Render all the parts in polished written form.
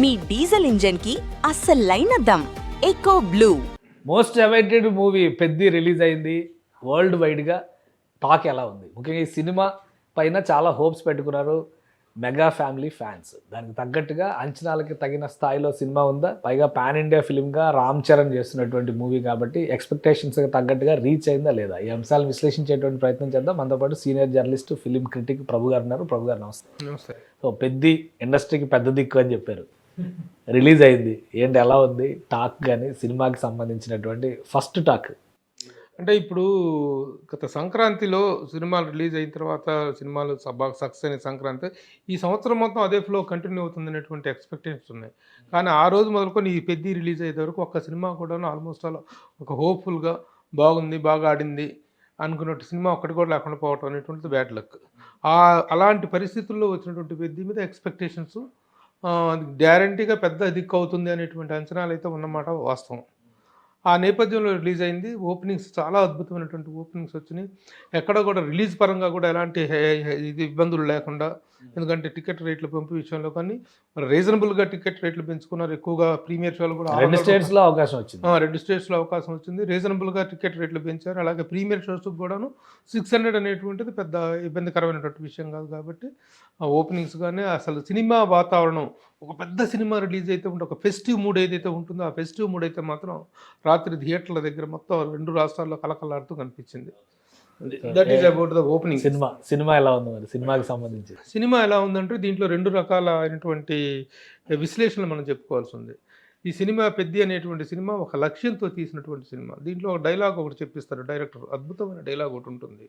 మీ diesel engine కి అస్సలైన దమ్ Eco Blue. Most awaited movie Peddi release అయింది. వరల్డ్ వైడ్గా టాక్ ఎలా ఉంది? ముఖ్యంగా ఈ సినిమా పైన చాలా హోప్స్ పెట్టుకున్నారు మెగా ఫ్యామిలీ ఫ్యాన్స్. దానికి తగ్గట్టుగా అంచనాలకి తగిన స్థాయిలో సినిమా ఉందా? పైగా పాన్ ఇండియా ఫిల్మ్గా రామ్ చరణ్ చేస్తున్నటువంటి మూవీ కాబట్టి ఎక్స్పెక్టేషన్స్కి తగ్గట్టుగా రీచ్ అయిందా లేదా? ఈ అంశాలను విశ్లేషించేటువంటి ప్రయత్నం చేద్దాం. మనతో పాటు సీనియర్ జర్నలిస్ట్ ఫిలిం క్రిటిక్ ప్రభు గారు ఉన్నారు. ప్రభు గారు నమస్తే. నమస్తే. సో పెద్ది ఇండస్ట్రీకి పెద్ద దిక్కు అని చెప్పారు. రిలీజ్ అయింది, ఏంటి ఎలా ఉంది టాక్? కానీ సినిమాకి సంబంధించినటువంటి ఫస్ట్ టాక్ అంటే ఇప్పుడు గత సంక్రాంతిలో సినిమాలు రిలీజ్ అయిన తర్వాత సినిమాలు బాగా సక్సెస్ అయిన సంక్రాంతి ఈ సంవత్సరం మొత్తం అదే ఫ్లో కంటిన్యూ అవుతుంది అనేటువంటి ఎక్స్పెక్టేషన్స్ ఉన్నాయి. కానీ ఆ రోజు మొదలుకొని ఈ పెద్ది రిలీజ్ అయ్యే వరకు ఒక్క సినిమా కూడా ఆల్మోస్ట్ అలా ఒక హోప్ఫుల్గా బాగుంది, బాగా ఆడింది అనుకున్నట్టు సినిమా ఒక్కటి కూడా లేకుండా పోవటం అనేటువంటిది బ్యాడ్ లక్. అలాంటి పరిస్థితుల్లో వచ్చినటువంటి పెద్ది మీద ఎక్స్పెక్టేషన్స్ గ్యారంటీగా పెద్ద దిక్కు అవుతుంది అనేటువంటి అంచనాలు అయితే ఉన్నమాట వాస్తవం. ఆ నేపథ్యంలో రిలీజ్ అయింది. ఓపెనింగ్స్ చాలా అద్భుతమైనటువంటి ఓపెనింగ్స్ వచ్చినాయి. ఎక్కడ కూడా రిలీజ్ పరంగా కూడా ఎలాంటి ఇది ఇబ్బందులు లేకుండా, ఎందుకంటే టికెట్ రేట్ల పెంపు విషయంలో కానీ రీజనబుల్గా టికెట్ రేట్లు పెంచుకున్నారు. ఎక్కువగా ప్రీమియర్ షోలు కూడా రెండు స్టేట్స్లో అవకాశం వచ్చింది. 2 స్టేట్స్లో అవకాశం వచ్చింది. రీజనబుల్గా టికెట్ రేట్లు పెంచారు. అలాగే ప్రీమియర్ షోస్కి కూడాను 600 అనేటువంటిది పెద్ద ఇబ్బందికరమైనటువంటి విషయం కాదు. కాబట్టి ఆ ఓపెనింగ్స్ కానీ అసలు సినిమా వాతావరణం ఒక పెద్ద సినిమా రిలీజ్ అయితే ఉంటే ఒక ఫెస్టివ్ మూడ్ ఏదైతే ఉంటుందో ఆ ఫెస్టివ్ మూడ్ అయితే మాత్రం రాత్రి థియేటర్ల దగ్గర మొత్తం 2 రాష్ట్రాల్లో కలకలాడుతూ కనిపించింది. That is about the opening. Cinema ఎలా ఉంది మరి? సినిమాకి సంబంధించి సినిమా ఎలా ఉందంటే దీంట్లో 2 రకాల అయినటువంటి విశ్లేషణలు మనం చెప్పుకోవాల్సి ఉంది. ఈ సినిమా పెద్ది అనేటువంటి సినిమా ఒక లక్ష్యంతో తీసినటువంటి సినిమా. దీంట్లో ఒక డైలాగ్ ఒకటి చెప్పిస్తారు డైరెక్టర్. అద్భుతమైన డైలాగ్ ఒకటి ఉంటుంది.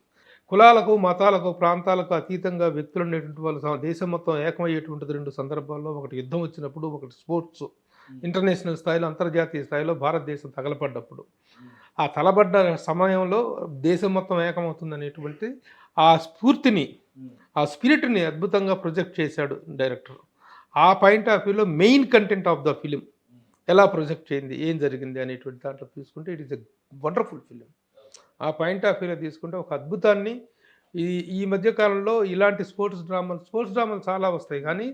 కులాలకు, మతాలకు, ప్రాంతాలకు అతీతంగా వ్యక్తులు అనేటువంటి వాళ్ళు దేశం మొత్తం ఏకమయ్యేటువంటిది 2 సందర్భాల్లో. ఒకటి యుద్ధం వచ్చినప్పుడు, ఒకటి స్పోర్ట్స్ ఇంటర్నేషనల్ స్థాయిలో, అంతర్జాతీయ స్థాయిలో భారతదేశం తగలపడ్డప్పుడు. ఆ తలబడ్డ సమయంలో దేశం మొత్తం ఏకమవుతుంది అనేటువంటి ఆ స్ఫూర్తిని, ఆ స్పిరిట్ని అద్భుతంగా ప్రొజెక్ట్ చేశాడు డైరెక్టర్. ఆ పాయింట్ ఆఫ్ వ్యూలో main content of the film ఎలా ప్రొజెక్ట్ చేయింది, ఏం జరిగింది అనేటువంటి దాంట్లో తీసుకుంటే it is a wonderful film. ఆ పాయింట్ ఆఫ్ వ్యూలో తీసుకుంటే ఒక అద్భుతాన్ని ఈ మధ్యకాలంలో ఇలాంటి స్పోర్ట్స్ డ్రామాలు చాలా వస్తాయి, కానీ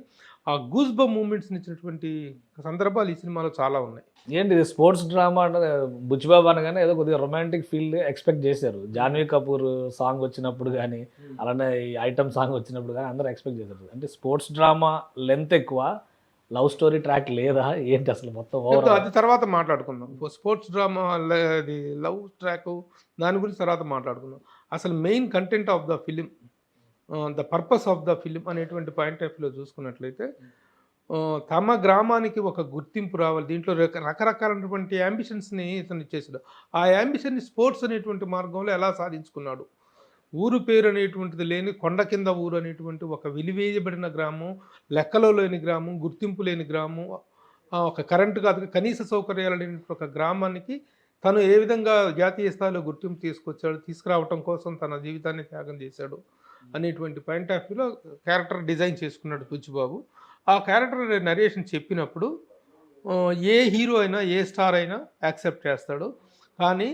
ఆ గూస్ బమ్ మూమెంట్స్ని ఇచ్చినటువంటి సందర్భాలు ఈ సినిమాలో చాలా ఉన్నాయి. ఏంటి స్పోర్ట్స్ డ్రామా అంటే బుచ్చిబాబు అనగానే ఏదో కొద్దిగా రొమాంటిక్ ఫీల్ ఎక్స్పెక్ట్ చేశారు. జాన్వీ కపూర్ సాంగ్ వచ్చినప్పుడు కానీ, అలానే ఈ ఐటమ్ సాంగ్ వచ్చినప్పుడు కానీ అందరూ ఎక్స్పెక్ట్ చేశారు. అంటే స్పోర్ట్స్ డ్రామా లెంత్ ఎక్కువ, లవ్ స్టోరీ ట్రాక్ లేదా ఏంటి అసలు మొత్తం? అది తర్వాత మాట్లాడుకుందాం. స్పోర్ట్స్ డ్రామా, అది లవ్ ట్రాక్, దాని గురించి తర్వాత మాట్లాడుకుందాం. అసలు main content of the film, the purpose of the film అనేటువంటి పాయింట్ ఆఫ్ వ్యూలో చూసుకున్నట్లయితే తమ గ్రామానికి ఒక గుర్తింపు రావాలి. దీంట్లో రకరకాలైనటువంటి యాంబిషన్స్ని ఇతను ఇచ్చేసాడు. ఆ యాంబిషన్ని స్పోర్ట్స్ అనేటువంటి మార్గంలో ఎలా సాధించుకున్నాడు. ఊరు పేరు అనేటువంటిది లేని కొండ కింద ఊరు అనేటువంటి ఒక వెలివేయబడిన గ్రామం, లెక్కలో లేని గ్రామం, గుర్తింపు లేని గ్రామం, ఒక కరెంటు కాదు కనీస సౌకర్యాలు లేని ఒక గ్రామానికి తను ఏ విధంగా జాతీయ స్థాయిలో గుర్తింపు తీసుకురావటం కోసం తన జీవితాన్ని త్యాగం చేశాడు అనేటువంటి పాయింట్ ఆఫ్ వ్యూలో క్యారెక్టర్ డిజైన్ చేసుకున్నాడు బుచ్చిబాబు. ఆ క్యారెక్టర్ నరేషన్ చెప్పినప్పుడు ఏ హీరో అయినా, ఏ స్టార్ అయినా యాక్సెప్ట్ చేస్తాడు. కానీ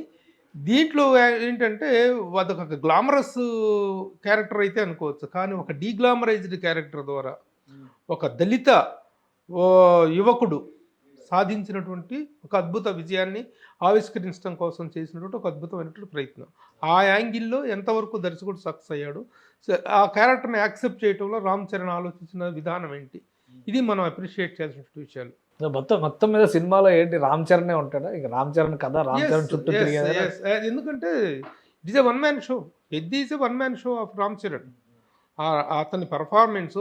దీంట్లో ఏంటంటే అదొక గ్లామరస్ క్యారెక్టర్ అయితే అనుకోవచ్చు, కానీ ఒక డీగ్లామరైజ్డ్ క్యారెక్టర్ ద్వారా ఒక దళిత యువకుడు సాధించినటువంటి ఒక అద్భుత విజయాన్ని ఆవిష్కరించడం కోసం చేసినటువంటి ఒక అద్భుతమైనటువంటి ప్రయత్నం. ఆ యాంగిల్లో ఎంతవరకు దర్శకుడు సక్సెస్ అయ్యాడు, ఆ క్యారెక్టర్ని యాక్సెప్ట్ చేయడంలో రామ్ చరణ్ ఆలోచించిన విధానం ఏంటి, ఇది మనం అప్రిషియేట్ చేయాల్సిన విషయాలు. మొత్తం మీద సినిమాలో ఏంటి రామ్ చరణ్ ఉంటాడా? ఇక రామ్ చరణ్ కదా, రామ్ చరణ్ చుట్టూ ఎందుకంటే it is a one man show. Peddi is a one man show off Ram Charan. అతని పర్ఫార్మెన్స్,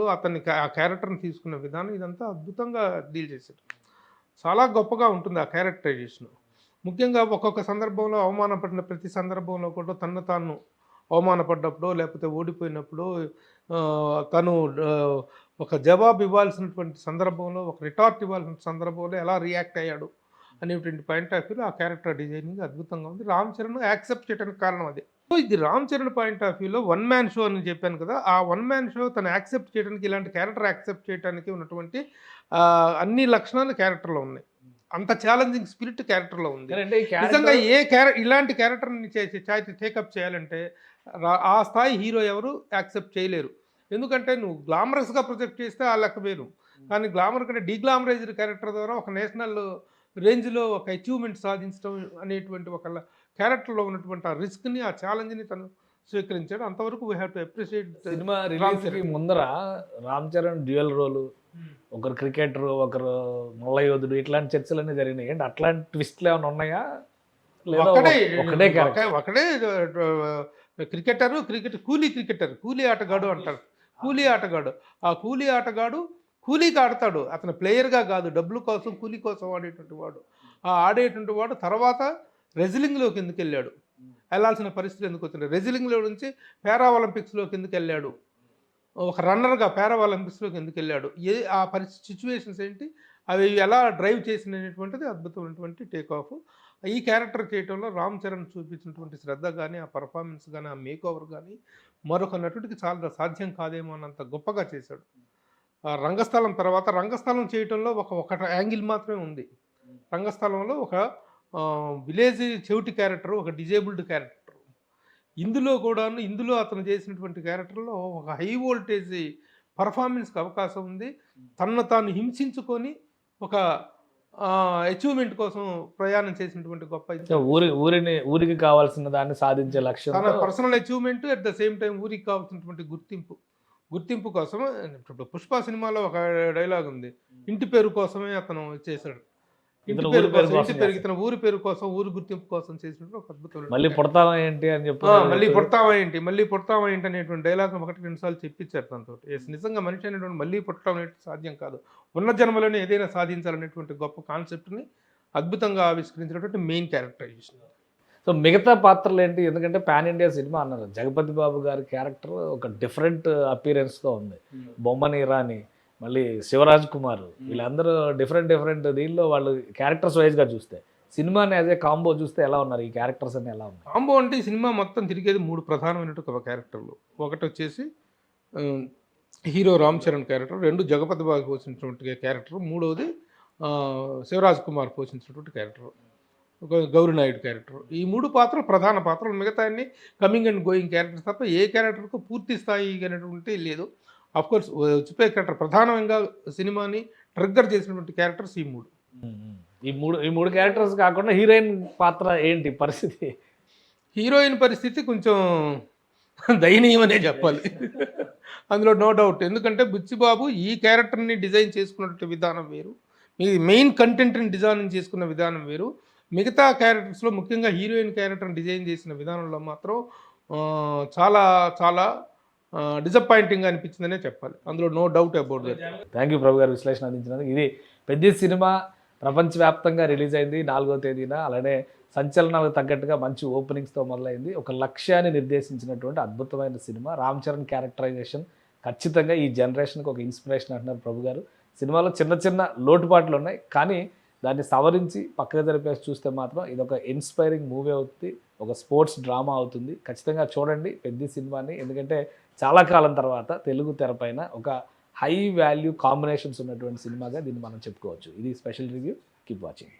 ఆ క్యారెక్టర్ని తీసుకున్న విధానం ఇదంతా అద్భుతంగా డీల్ చేశాడు. చాలా గొప్పగా ఉంటుంది ఆ క్యారెక్టరైజేషన్. ముఖ్యంగా ఒక్కొక్క సందర్భంలో అవమానపడిన ప్రతి సందర్భంలో కూడా తను తాను అవమానపడ్డప్పుడు, లేకపోతే ఓడిపోయినప్పుడు తను ఒక జవాబు ఇవ్వాల్సినటువంటి సందర్భంలో, ఒక రిటార్ట్ ఇవ్వాల్సిన సందర్భంలో ఎలా రియాక్ట్ అయ్యాడు అనేటువంటి పాయింట్ ఆఫ్ వ్యూలో ఆ క్యారెక్టర్ డిజైనింగ్ అద్భుతంగా ఉంది. రామ్ చరణ్ యాక్సెప్ట్ చేయడానికి కారణం అదే. సో ఇది రామ్ చరణ్ పాయింట్ ఆఫ్ వ్యూలో వన్ మ్యాన్ షో అని చెప్పాను కదా, ఆ వన్ మ్యాన్ షో తను యాక్సెప్ట్ చేయడానికి, ఇలాంటి క్యారెక్టర్ యాక్సెప్ట్ చేయడానికి ఉన్నటువంటి అన్ని లక్షణాలు క్యారెక్టర్లో ఉన్నాయి. అంత ఛాలెంజింగ్ స్పిరిట్ క్యారెక్టర్లో ఉంది. నిజంగా ఇలాంటి క్యారెక్టర్ని టేకప్ చేయాలంటే ఆ స్థాయి హీరో ఎవరు యాక్సెప్ట్ చేయలేరు. ఎందుకంటే నువ్వు గ్లామరస్గా ప్రొజెక్ట్ చేస్తే ఆ లెక్క వేరు, కానీ గ్లామర్ కంటే డీగ్లామరైజ్డ్ క్యారెక్టర్ ద్వారా ఒక నేషనల్ రేంజ్లో ఒక అచీవ్మెంట్ సాధించడం అనేటువంటి ఒక క్యారెక్టర్లో ఉన్నటువంటి ఆ రిస్క్ని, ఆ ఛాలెంజ్ని తను స్వీకరించాడు. అంతవరకు we have to appreciate. Cinema రిలీజ్కి ముందర రామ్ చరణ్ డ్యూయల్ రోలు, ఒకరు క్రికెటర్, ఒకరు మల్లయోధుడు, ఇట్లాంటి చర్చలన్నీ జరిగినాయి. ఏంటి అట్లాంటి ట్విస్ట్లు ఏమైనా ఉన్నాయా, లేదా ఒకటే character? ఒకడే క్రికెట్ కూలీ ఆటగాడు అంటారు. కూలీ ఆటగాడు, ఆ కూలీ ఆటగాడు కూలీకి ఆడతాడు. అతను ప్లేయర్గా కాదు, డబ్బుల కోసం కూలీ కోసం ఆడేటువంటి వాడు. ఆ ఆడేటువంటి వాడు తర్వాత రెజ్లింగ్లోకి ఎందుకు వెళ్ళాడు, వెళ్ళాల్సిన పరిస్థితి ఎందుకు వచ్చింది, రెజ్లింగ్లో నుంచి పారా ఒలింపిక్స్లోకి ఎందుకు వెళ్ళాడు, ఒక రన్నర్గా పారా ఒలింపిక్స్లోకి ఎందుకు వెళ్ళాడు, ఆ సిచ్యువేషన్స్ ఏంటి, అవి ఎలా డ్రైవ్ చేసినటువంటిది అద్భుతమైనటువంటి టేక్ ఆఫ్. ఈ క్యారెక్టర్ చేయడంలో రామ్ చరణ్ చూపించినటువంటి శ్రద్ధ కానీ, ఆ పర్ఫార్మెన్స్ కానీ, ఆ మేక్ ఓవర్ కానీ మరొక నటుడికి చాలా సాధ్యం కాదేమో అన్నంత గొప్పగా చేశాడు. రంగస్థలం తర్వాత రంగస్థలం చేయటంలో ఒక యాంగిల్ మాత్రమే ఉంది. రంగస్థలంలో ఒక విలేజ్ చెవిటి క్యారెక్టర్, ఒక డిజేబుల్డ్ క్యారెక్టర్. ఇందులో అతను చేసినటువంటి క్యారెక్టర్లో ఒక హై వోల్టేజ్ పర్ఫార్మెన్స్కి అవకాశం ఉంది. తనను తాను హింసించుకొని ఒక అచీవ్మెంట్ కోసం ప్రయాణం చేసినటువంటి గొప్ప ఊరికి కావాల్సిన దాన్ని సాధించే లక్ష్యం, తన personal achievement, at the same time ఊరికి కావాల్సినటువంటి గుర్తింపు కోసం. ఇప్పుడు పుష్ప సినిమాలో ఒక డైలాగ్ ఉంది, ఇంటి పేరు కోసమే అతను చేశాడు. ఇతను ఊరి పేరు కోసం, ఊరి గుర్తింపు కోసం చేసినట్టు ఒక అద్భుతం. మళ్ళీ పుడతావా ఏంటి అని చెప్పి, మళ్ళీ పుడతావా ఏంటి అనేటువంటి డైలాగ్ 1-2 సార్లు చెప్పించారు తనతో. నిజంగా మనిషి అనేటువంటి మళ్ళీ పుట్టడం అనేది సాధ్యం కాదు, ఉన్న జన్మలోనే ఏదైనా సాధించాలనేటువంటి గొప్ప కాన్సెప్ట్ని అద్భుతంగా ఆవిష్కరించినటువంటి మెయిన్ క్యారెక్టరైజేషన్. సో మిగతా పాత్రలు ఏంటి, ఎందుకంటే పాన్ ఇండియా సినిమా అన్నారు, జగపతి బాబు గారి క్యారెక్టర్ ఒక డిఫరెంట్ అపీరెన్స్తో ఉంది. బొమ్మని ఇరానీ, మళ్ళీ శివరాజ్ కుమార్, వీళ్ళందరూ డిఫరెంట్ దీనిలో వాళ్ళు క్యారెక్టర్స్ వైజ్గా చూస్తే, సినిమాని యాజ్ ఏ కాంబో చూస్తే ఎలా ఉన్నారు ఈ క్యారెక్టర్స్ అన్ని, ఎలా ఉన్నాయి? కాంబో అంటే ఈ సినిమా మొత్తం తిరిగేది 3 ప్రధానమైనటువంటి క్యారెక్టర్లు. ఒకటి వచ్చేసి హీరో రామ్ చరణ్ క్యారెక్టర్, 2 జగపతి బాబు పోషించినటువంటి క్యారెక్టర్, 3వది శివరాజ్ కుమార్ పోషించినటువంటి క్యారెక్టర్, గౌరీ నాయుడు క్యారెక్టర్. ఈ 3 పాత్రలు ప్రధాన పాత్రలు. మిగతా అన్ని కమింగ్ అండ్ గోయింగ్ క్యారెక్టర్స్ తప్ప ఏ క్యారెక్టర్కు పూర్తి స్థాయి అనేటువంటి లేదు. అఫ్కోర్స్ చెప్పే క్యారెక్టర్ ప్రధానంగా సినిమాని ట్రిగ్గర్ చేసినటువంటి క్యారెక్టర్స్ ఈ 3. ఈ మూడు క్యారెక్టర్స్ కాకుండా హీరోయిన్ పాత్ర ఏంటి పరిస్థితి? హీరోయిన్ పరిస్థితి కొంచెం దయనీయమనే చెప్పాలి. అందులో నో డౌట్. ఎందుకంటే బుచ్చిబాబు ఈ క్యారెక్టర్ని డిజైన్ చేసుకున్నటువంటి విధానం వేరు, మీ మెయిన్ కంటెంట్ని డిజైన్ చేసుకున్న విధానం వేరు. మిగతా క్యారెక్టర్స్లో ముఖ్యంగా హీరోయిన్ క్యారెక్టర్ని డిజైన్ చేసిన విధానంలో మాత్రం చాలా చాలా డిసప్పాయింటింగ్గా అనిపించిందనే చెప్పాలి. అందులో no doubt about that. Thank you Prabhu గారు విశ్లేషణ అందించినందుకు. ఇది పెద్ద సినిమా ప్రపంచవ్యాప్తంగా రిలీజ్ అయింది 4వ తేదీన. అలానే సంచలనాలకు తగ్గట్టుగా మంచి ఓపెనింగ్స్తో మొదలైంది. ఒక లక్ష్యాన్ని నిర్దేశించినటువంటి అద్భుతమైన సినిమా. రామ్ చరణ్ క్యారెక్టరైజేషన్ ఖచ్చితంగా ఈ జనరేషన్కి ఒక ఇన్స్పిరేషన్ అంటున్నారు ప్రభు గారు. సినిమాలో చిన్న లోటుపాట్లు ఉన్నాయి, కానీ దాన్ని సవరించి పక్కకు జరిపేసి చూస్తే మాత్రం ఇది ఒక ఇన్స్పైరింగ్ మూవీ అవుతుంది, ఒక స్పోర్ట్స్ డ్రామా అవుతుంది. ఖచ్చితంగా చూడండి పెద్ద సినిమాని, ఎందుకంటే చాలా కాలం తర్వాత తెలుగు తెరపైన ఒక హై వాల్యూ కాంబినేషన్స్ ఉన్నటువంటి సినిమాగా దీన్ని మనం చెప్పుకోవచ్చు. ఇది స్పెషల్ రివ్యూ. Keep watching.